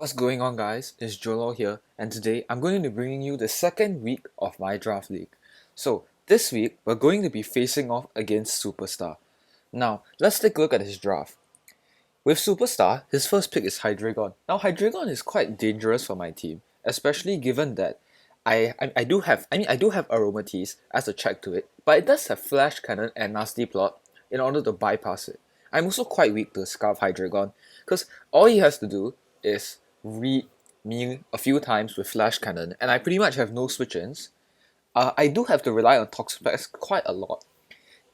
What's going on, guys? It's Jolo here, and today I'm going to be bringing you the second week of my draft league. So, this week we're going to be facing off against Superstar. Now, let's take a look at his draft. With Superstar, his first pick is Hydreigon. Now, Hydreigon is quite dangerous for my team, especially given that I do have Aromatisse as a check to it, but it does have Flash Cannon and Nasty Plot in order to bypass it. I'm also quite weak to Scarf Hydreigon, because all he has to do is read me a few times with Flash Cannon, and I pretty much have no switch-ins. I do have to rely on Toxapex quite a lot.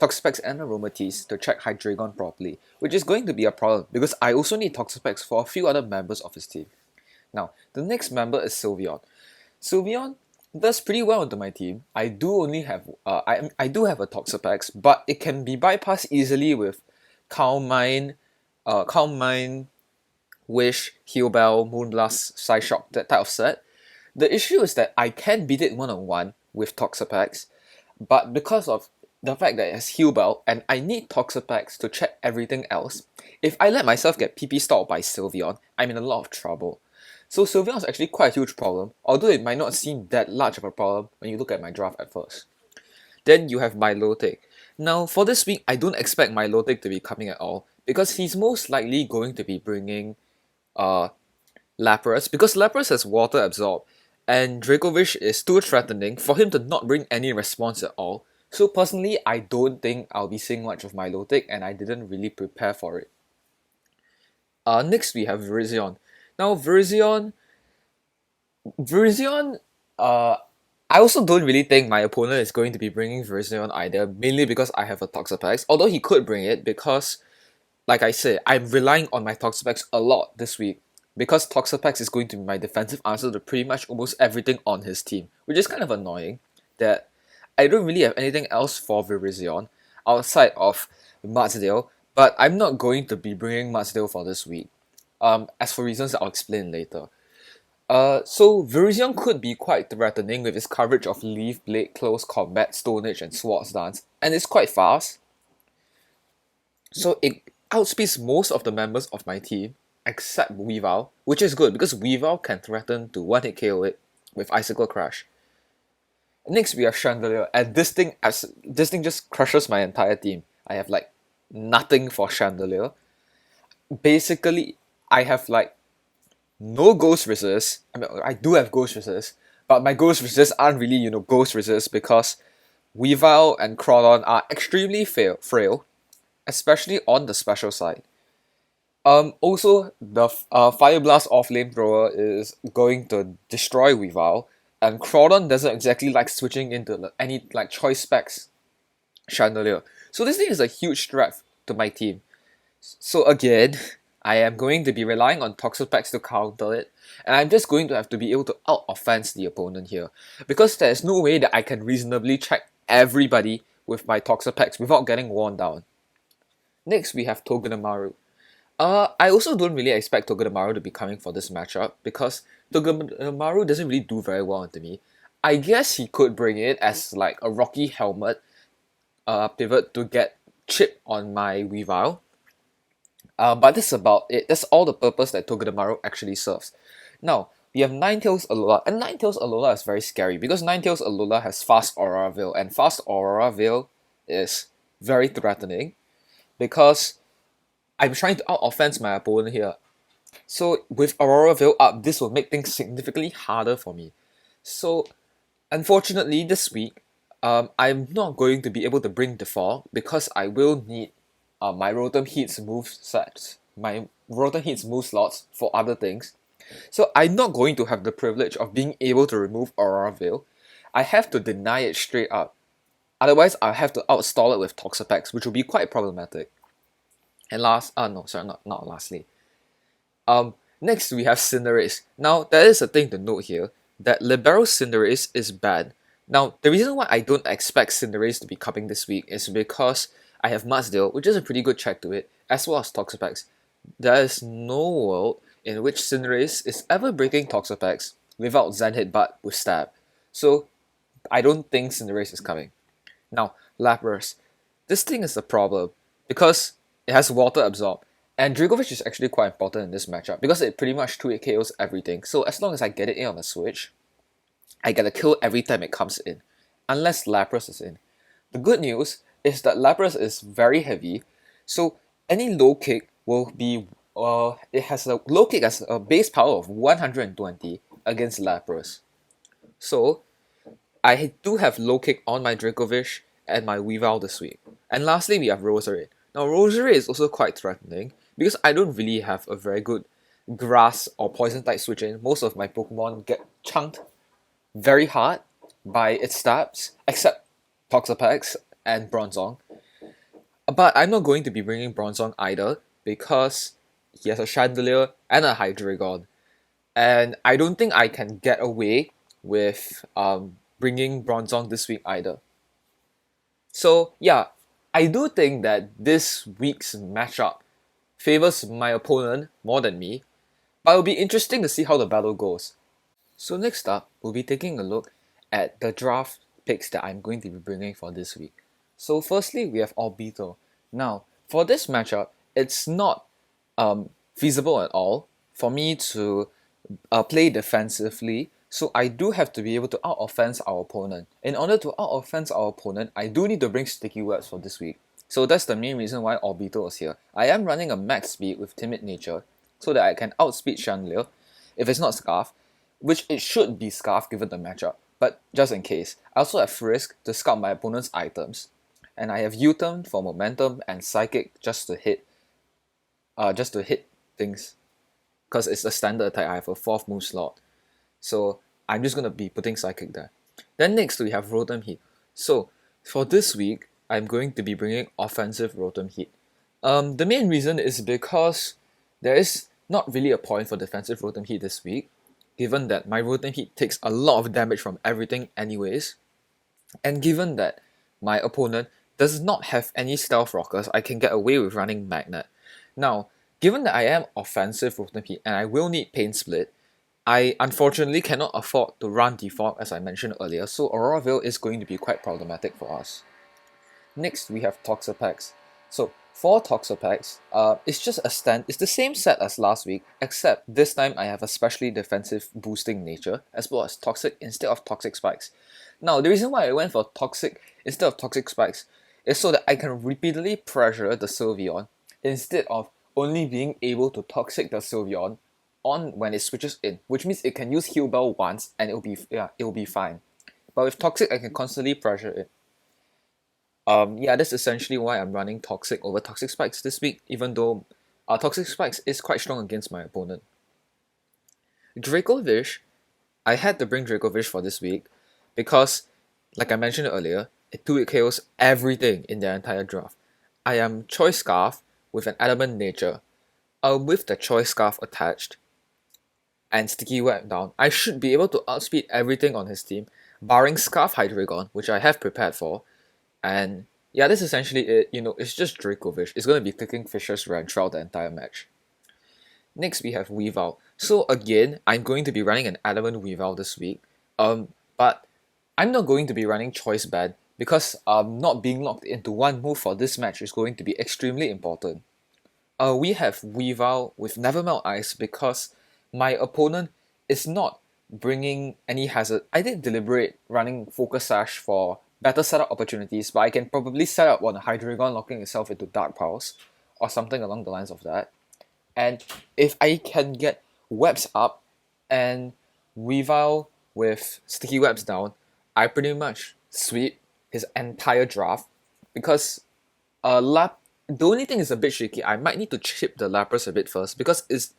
Toxapex and Aromatisse to check Hydreigon properly, which is going to be a problem because I also need Toxapex for a few other members of his team. Now, the next member is Sylveon. Sylveon does pretty well into my team. I do only have I do have a Toxapex, but it can be bypassed easily with Calm Mind, Wish, Heal Bell, Moonblast, Psyshock, that type of set. The issue is that I can beat it one-on-one with Toxapex, but because of the fact that it has Heal Bell and I need Toxapex to check everything else, if I let myself get PP stalled by Sylveon, I'm in a lot of trouble. So Sylveon is actually quite a huge problem, although it might not seem that large of a problem when you look at my draft at first. Then you have Milotic. Now for this week, I don't expect Milotic to be coming at all, because he's most likely going to be bringing uh, Lapras, because Lapras has Water Absorb, and Dracovish is too threatening for him to not bring any response at all. So personally, I don't think I'll be seeing much of Milotic, and I didn't really prepare for it. Next we have Virizion. Now Virizion, I also don't really think my opponent is going to be bringing Virizion either, mainly because I have a Toxapex, although he could bring it because, like I said, I'm relying on my Toxapex a lot this week, because Toxapex is going to be my defensive answer to pretty much almost everything on his team, which is kind of annoying that I don't really have anything else for Virizion outside of Matsdale, but I'm not going to be bringing Matsdale for this week. As for reasons I'll explain later. So Virizion could be quite threatening with his coverage of Leaf Blade, Close Combat, Stone Age, and Swords Dance, and it's quite fast. So it outspeeds most of the members of my team, except Weavile, which is good because Weavile can threaten to one-hit KO it with Icicle Crush. Next we have Chandelier, and this thing just crushes my entire team. I have like nothing for Chandelier. Basically, I have like no Ghost Resist. I mean, I do have Ghost Resist, but my Ghost Resist aren't really, Ghost Resist because Weavile and Crawdon are extremely frail, especially on the special side. Also, the Fire Blast off Flamethrower is going to destroy Weavile, and Crawdon doesn't exactly like switching into any like choice specs Chandelier. So this thing is a huge threat to my team. So again, I am going to be relying on Toxapex to counter it, and I'm just going to have to be able to out-offense the opponent here, because there's no way that I can reasonably check everybody with my Toxapex without getting worn down. Next, we have Togedemaru. I also don't really expect Togedemaru to be coming for this matchup, because Togedemaru doesn't really do very well into me. I guess he could bring it as like a Rocky Helmet pivot to get chip on my Weavile. But that's about it. That's all the purpose that Togedemaru actually serves. Now, we have Ninetales Alola, and Ninetales Alola is very scary because Ninetales Alola has fast Aurora Veil, and fast Aurora Veil is very threatening because I'm trying to out-offense my opponent here. So with Aurora Veil up, this will make things significantly harder for me. So unfortunately, this week, I'm not going to be able to bring Default because I will need my Rotom Heats move sets, my Rotom Heats move slots for other things. So I'm not going to have the privilege of being able to remove Aurora Veil. I have to deny it straight up. Otherwise, I'll have to outstall it with Toxapex, which will be quite problematic. And not lastly. Next we have Cinderace. Now, there is a thing to note here, that Libero Cinderace is bad. Now, the reason why I don't expect Cinderace to be coming this week is because I have Matsdale, which is a pretty good check to it, as well as Toxapex. There is no world in which Cinderace is ever breaking Toxapex without Zen Headbutt with Stab. So, I don't think Cinderace is coming. Now, Lapras. This thing is a problem because it has Water Absorb, And Dragovich is actually quite important in this matchup because it pretty much 2 KOs everything. So as long as I get it in on the switch, I get a kill every time it comes in, unless Lapras is in. The good news is that Lapras is very heavy, so any low kick will be it has a low kick as a base power of 120 against Lapras. So I do have low kick on my Dracovish and my Weavile this week. And lastly, we have Roserade. Now, Roserade is also quite threatening because I don't really have a very good grass or poison type switch in. Most of my Pokemon get chunked very hard by its stabs, except Toxapex and Bronzong. But I'm not going to be bringing Bronzong either because he has a Chandelier and a Hydreigon. And I don't think I can get away with bringing Bronzong this week either. So yeah, I do think that this week's matchup favors my opponent more than me, but it'll be interesting to see how the battle goes. So next up, we'll be taking a look at the draft picks that I'm going to be bringing for this week. So firstly, we have Obito. Now, for this matchup, it's not feasible at all for me to play defensively, so I do have to be able to out-offense our opponent. In order to out-offense our opponent, I do need to bring Sticky Webs for this week. So that's the main reason why Obito is here. I am running a max speed with Timid Nature, so that I can outspeed Chandelier, if it's not Scarf, which it should be Scarf given the matchup, but just in case. I also have Frisk to scout my opponent's items, and I have U-turn for momentum and Psychic just to hit things, because it's a standard attack. I have a 4th move slot, so I'm just gonna be putting Psychic there. Then next we have Rotom Heat. So for this week, I'm going to be bringing offensive Rotom Heat. The main reason is because there is not really a point for defensive Rotom Heat this week, given that my Rotom Heat takes a lot of damage from everything anyways, and given that my opponent does not have any Stealth Rockers, I can get away with running Magnet. Now, given that I am offensive Rotom Heat and I will need Pain Split, I unfortunately cannot afford to run Default as I mentioned earlier, so Aurora Veil is going to be quite problematic for us. Next, we have Toxapex. So for Toxapex, it's the same set as last week, except this time I have a specially defensive boosting nature, as well as Toxic instead of Toxic Spikes. Now, the reason why I went for Toxic instead of Toxic Spikes is so that I can repeatedly pressure the Sylveon, instead of only being able to Toxic the Sylveon on when it switches in, which means it can use Heal Bell once and it'll be fine. But with Toxic, I can constantly pressure it. That's essentially why I'm running Toxic over Toxic Spikes this week, even though Toxic Spikes is quite strong against my opponent. Dracovish, I had to bring Dracovish for this week because, like I mentioned earlier, it 2-hit KOs everything in their entire draft. I am Choice Scarf with an Adamant Nature. With the Choice Scarf attached and Sticky Web down, I should be able to outspeed everything on his team, barring Scarf Hydreigon, which I have prepared for. And yeah, that's essentially it. It's just Dracovish. It's going to be clicking Fisher's Rant throughout the entire match. Next, we have Weavile. So again, I'm going to be running an Adamant Weavile this week. But I'm not going to be running Choice Band because not being locked into one move for this match is going to be extremely important. We have Weavile with Nevermelt Ice because my opponent is not bringing any hazard. I did deliberate running Focus Sash for better setup opportunities, but I can probably set up on a Hydreigon locking itself into Dark Pulse or something along the lines of that. And if I can get Webs up and Weavile with Sticky Webs down, I pretty much sweep his entire draft because the only thing is a bit shaky. I might need to chip the Lapras a bit first because it's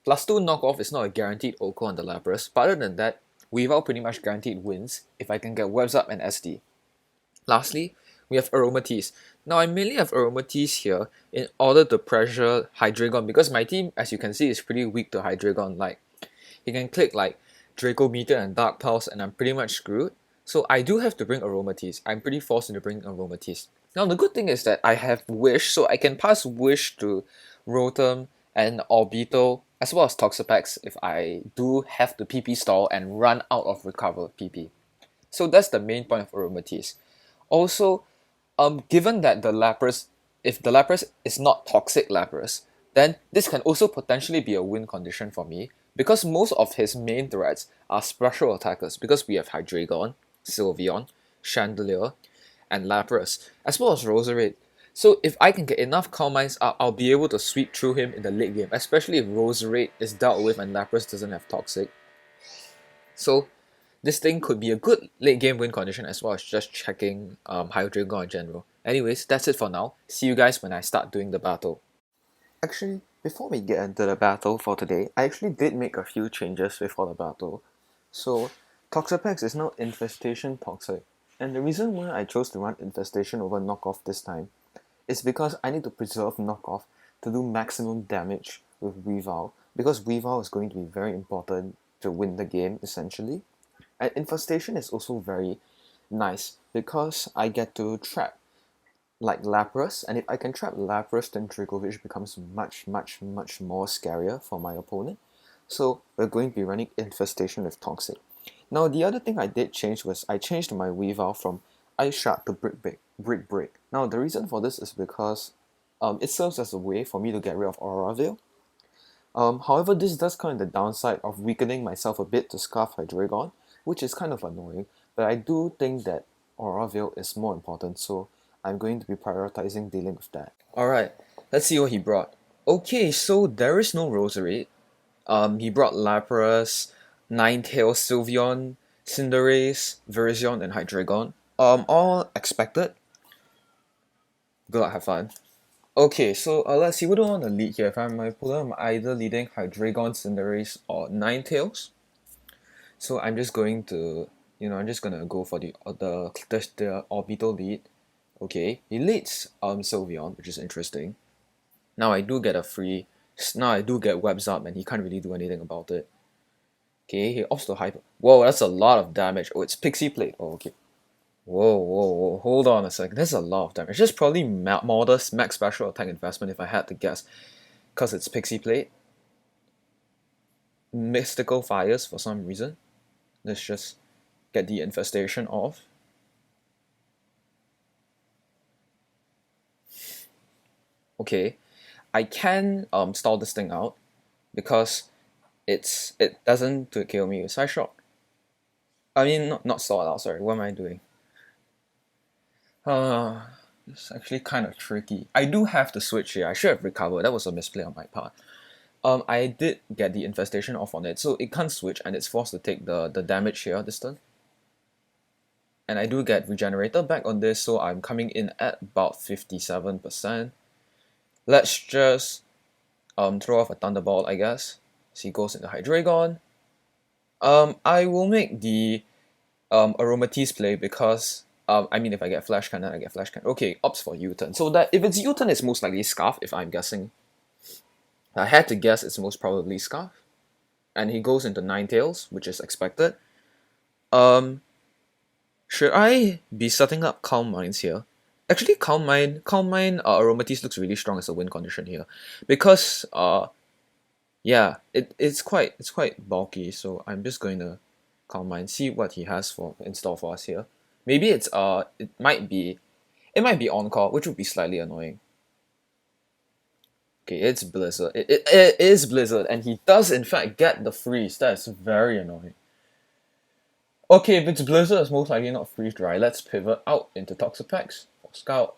+2 knockoff is not a guaranteed OHKO on the Lapras, but other than that, Weavile pretty much guaranteed wins if I can get Webs up and SD. Lastly, we have Aromatisse. Now I mainly have Aromatisse here in order to pressure Hydreigon because my team, as you can see, is pretty weak to Hydreigon. Like, he can click like Draco Meteor and Dark Pulse and I'm pretty much screwed. So I do have to bring Aromatisse. I'm pretty forced into bringing Aromatisse. Now the good thing is that I have Wish, so I can pass Wish to Rotom and Obito, as well as Toxapex if I do have to PP stall and run out of recover PP. So that's the main point of Aromatisse. Also, given that if the Lapras is not Toxic Lapras, then this can also potentially be a win condition for me because most of his main threats are special attackers because we have Hydreigon, Sylveon, Chandelier, and Lapras, as well as Roserade. So if I can get enough Calm Minds up, I'll be able to sweep through him in the late game, especially if Roserade is dealt with and Lapras doesn't have Toxic. So this thing could be a good late game win condition as well as just checking Hydreigon in general. Anyways, that's it for now. See you guys when I start doing the battle. Actually, before we get into the battle for today, I actually did make a few changes before the battle. So, Toxapex is now Infestation Toxic, and the reason why I chose to run Infestation over Knockoff this time is because I need to preserve Knockoff to do maximum damage with Weavile, because Weavile is going to be very important to win the game essentially. And Infestation is also very nice because I get to trap like Lapras, and if I can trap Lapras, then Dragovich becomes much more scarier for my opponent. So we're going to be running Infestation with Toxic. Now the other thing I did change was I changed my Weavile from Ice Shard to Brick Break. Now the reason for this is because it serves as a way for me to get rid of Aura Veil. However, this does come in the downside of weakening myself a bit to Scarf Hydreigon, which is kind of annoying, but I do think that Aura Veil is more important, so I'm going to be prioritizing dealing with that. Alright, let's see what he brought. Okay, so there is no Roserade. He brought Lapras, Ninetales, Sylveon, Cinderace, Virizion, and Hydreigon. All expected. Good luck, have fun. Okay, so let's see, what do I want to lead here? If I'm my opponent, I'm either leading Hydreigon, Cinderace, or Ninetales. So I'm just going to, I'm just gonna go for the orbital lead. Okay, he leads Sylveon, which is interesting. Now I do get Web Zap, and he can't really do anything about it. Okay, he opts to Hyper. Whoa, that's a lot of damage. Oh, it's Pixie Plate. Oh, okay. Whoa, hold on a second. That's a lot of damage. Just probably modest max special attack investment if I had to guess. Because it's Pixie Plate. Mystical Fires for some reason. Let's just get the infestation off. Okay, I can stall this thing out because it doesn't kill me with Side Shock. I mean, not stall it out, sorry, what am I doing? It's actually kind of tricky. I do have to switch here. I should have recovered. That was a misplay on my part. I did get the infestation off on it, so it can't switch and it's forced to take the damage here this turn. And I do get Regenerator back on this, so I'm coming in at about 57%. Let's just throw off a Thunderbolt, I guess. So he goes into Hydreigon. I will make the Aromatisse play because I mean, if I get Flash Cannon, I get Flash Cannon. Okay, opts for U-turn. So that if it's U-turn, it's most likely Scarf, if I'm guessing. I had to guess it's most probably Scarf. And he goes into Ninetales, which is expected. Should I be setting up Calm Minds here? Actually, Calm Mind, Aromatisse looks really strong as a win condition here. Because, yeah, it's quite bulky, so I'm just going to Calm Mind, see what he has in store for us here. Maybe it might be Encore, which would be slightly annoying. Okay, it's Blizzard. It is Blizzard, and he does in fact get the freeze. That's very annoying. Okay, if it's Blizzard, it's most likely not freeze dry. Let's pivot out into Toxapex or Scout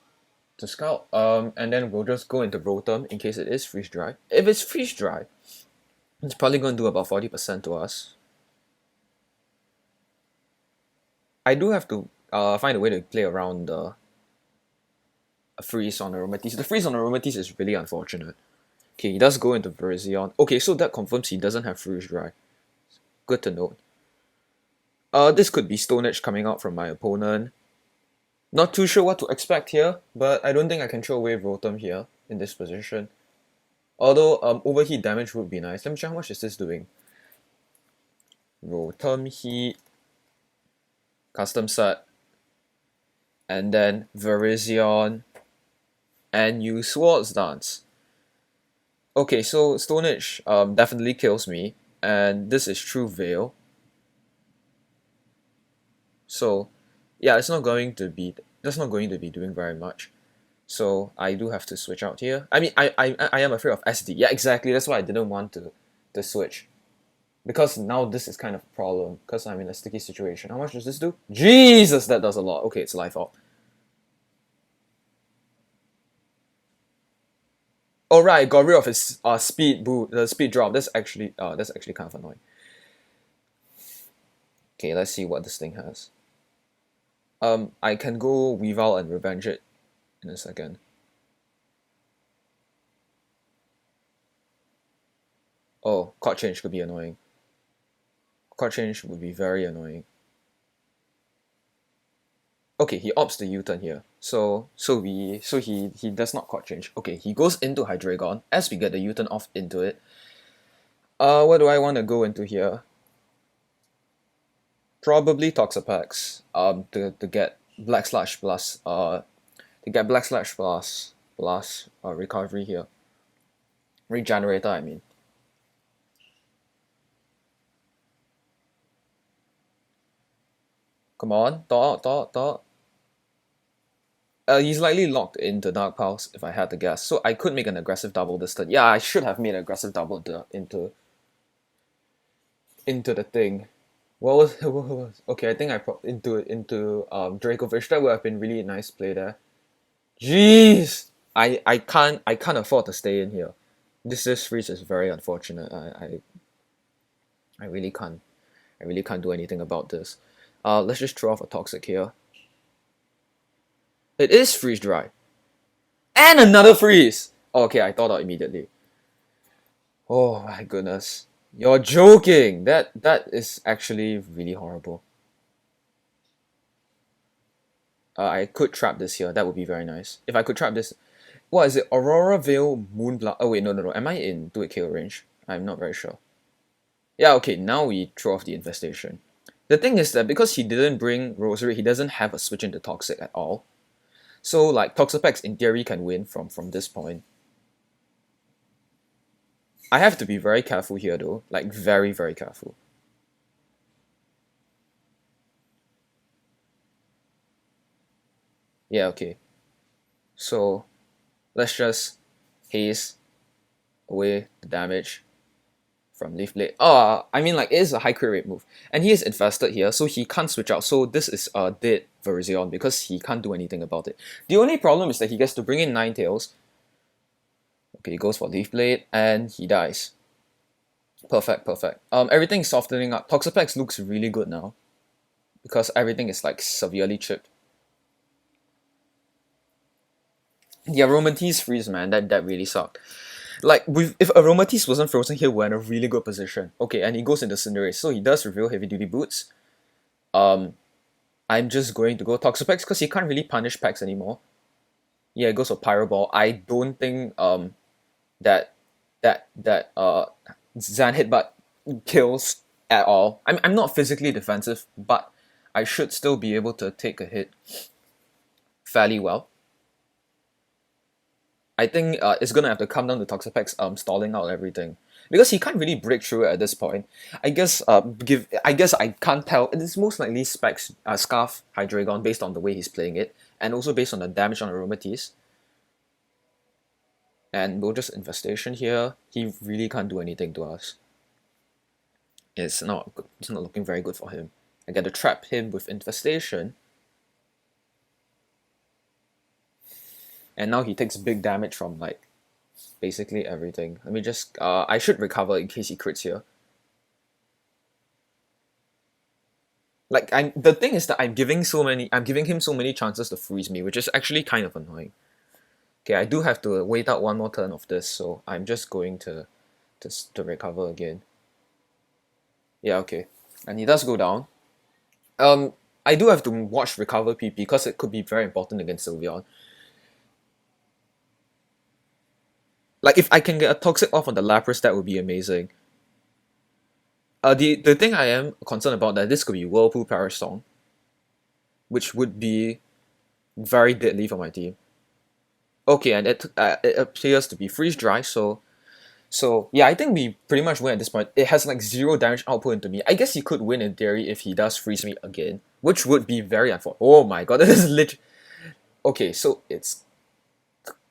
to Scout. And then we'll just go into Rotom in case it is freeze dry. If it's freeze dry, it's probably going to do about 40% to us. I do have to find a way to play around the freeze on Aromatisse. The freeze on Aromatisse is really unfortunate. Okay, he does go into Virizion. Okay, so that confirms he doesn't have freeze dry. Good to note. This could be Stone Edge coming out from my opponent. Not too sure what to expect here, but I don't think I can throw away Rotom here in this position. Although overheat damage would be nice. Let me check how much is this doing. Rotom Heat, custom set, and then Virizion, and use Swords Dance. Okay, so Stone Edge definitely kills me, and this is True Veil. So, yeah, that's not going to be doing very much. So I do have to switch out here. I mean, I am afraid of SD. Yeah, exactly. That's why I didn't want to switch. Because now this is kind of a problem. Because I'm in a sticky situation. How much does this do? Jesus, that does a lot. Okay, it's life up. Oh right, got rid of his speed boot, the speed drop. That's actually kind of annoying. Okay, let's see what this thing has. I can go Weavile and revenge it in a second. Oh, chord change could be annoying. Chord change would be very annoying. Okay, he opts the U-turn here. So he does not chord change. Okay, he goes into Hydreigon as we get the U-turn off into it. What do I want to go into here? Probably Toxapex. To get Black Slash plus recovery here. Regenerator, I mean. Come on, thought. He's likely locked into Dark Pulse, if I had to guess. So I could make an aggressive double this turn. Yeah, I should have made an aggressive double into the thing. What was okay? I think I put into Dracovish. That would have been really nice play there. Jeez, I can't afford to stay in here. This freeze is very unfortunate. I really can't do anything about this. Let's just throw off a toxic here. It is freeze dry. And another freeze! Okay, I thought out immediately. Oh my goodness. You're joking! That is actually really horrible. I could trap this here. That would be very nice. If I could trap this... What is it? Aurora Veil Moonblood... Oh wait, no. Am I in Do It KO range? I'm not very sure. Yeah, okay, now we throw off the Infestation. The thing is that because he didn't bring Rosary, he doesn't have a switch into Toxic at all. So like Toxapex in theory can win from this point. I have to be very careful here though, like very, very careful. Yeah, okay. So let's just haze away the damage from Leaf Blade. I mean like it is a high crit rate move. And he is infested here, so he can't switch out. So this is a dead Virizion because he can't do anything about it. The only problem is that he gets to bring in Ninetales. Okay, he goes for Leaf Blade and he dies. Perfect. Everything's softening up. Toxapex looks really good now. Because everything is like severely chipped. The Aromatisse freeze, man, that really sucked. Like, if Aromatisse wasn't frozen here, we're in a really good position. Okay, and he goes into Cinderace, so he does reveal Heavy Duty Boots. I'm just going to go Toxapex because he can't really punish packs anymore. Yeah, it goes for Pyro Ball. I don't think that Zan Headbutt kills at all. I'm not physically defensive, but I should still be able to take a hit fairly well. I think it's gonna have to come down to Toxapex stalling out everything. Because he can't really break through it at this point. I guess I can't tell. It's most likely Specs Scarf Hydreigon based on the way he's playing it, and also based on the damage on Aromatisse. And we'll just Infestation here. He really can't do anything to us. It's not looking very good for him. I get to trap him with Infestation. And now he takes big damage from like basically everything. Let me just I should recover in case he crits here. Like the thing is that I'm giving him so many chances to freeze me, which is actually kind of annoying. Okay, I do have to wait out one more turn of this, so I'm just going to recover again. Yeah, okay. And he does go down. I do have to watch recover PP because it could be very important against Sylveon. Like if I can get a Toxic off on the Lapras, that would be amazing. The thing I am concerned about that this could be Whirlpool Perish Song, which would be very deadly for my team. Okay, and it appears to be freeze dry, so yeah, I think we pretty much win at this point. It has like 0 damage output into me. I guess he could win in theory if he does freeze me again, which would be very unfortunate. Oh my god, this is literally... Okay, so it's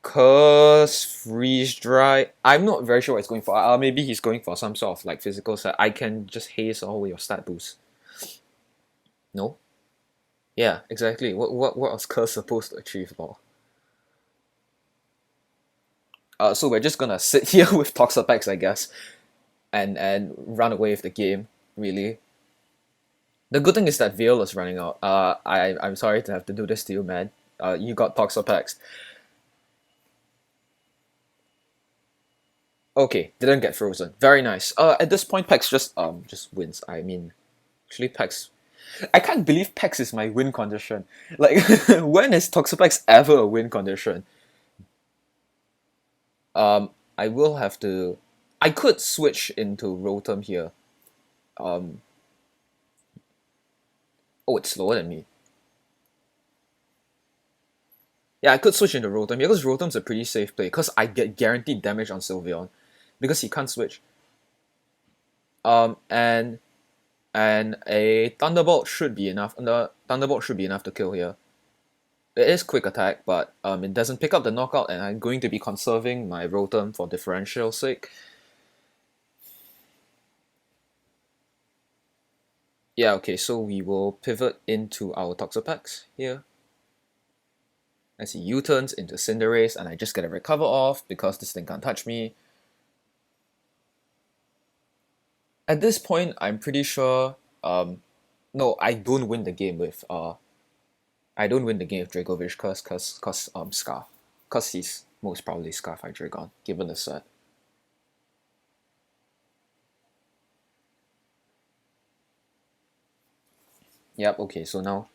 Curse, freeze dry. I'm not very sure what he's going for. Maybe he's going for some sort of like physical set. I can just haste all your stat boost. No? Yeah, exactly. What was Curse supposed to achieve, lol? So we're just gonna sit here with Toxapex, I guess, and run away with the game, really. The good thing is that Veil is running out. I'm sorry to have to do this to you, man. You got Toxapex. Okay, didn't get frozen. Very nice. At this point, Pex just wins. I mean, actually, Pex. I can't believe Pex is my win condition. Like, when is Toxapex ever a win condition? I will have to. I could switch into Rotom here. Um, oh, it's slower than me. Yeah, I could switch into Rotom because Rotom's a pretty safe play because I get guaranteed damage on Sylveon because he can't switch. And a Thunderbolt should be enough. The Thunderbolt should be enough to kill here. It is quick attack, but it doesn't pick up the knockout, and I'm going to be conserving my Rotom for differential sake. Yeah, okay, so we will pivot into our Toxapex here. As he U-turns into Cinderace, and I just get a recover off because this thing can't touch me. At this point, I'm pretty sure. No, I don't win the game with I don't win the game with Dracovish cause Scarf, cause he's most probably Scarf Hydreigon given the set. Yep. Okay. So now.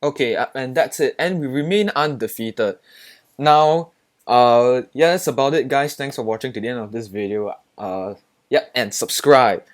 Okay, and that's it, and we remain undefeated. Now, yeah, that's about it, guys. Thanks for watching to the end of this video. Yep, and subscribe.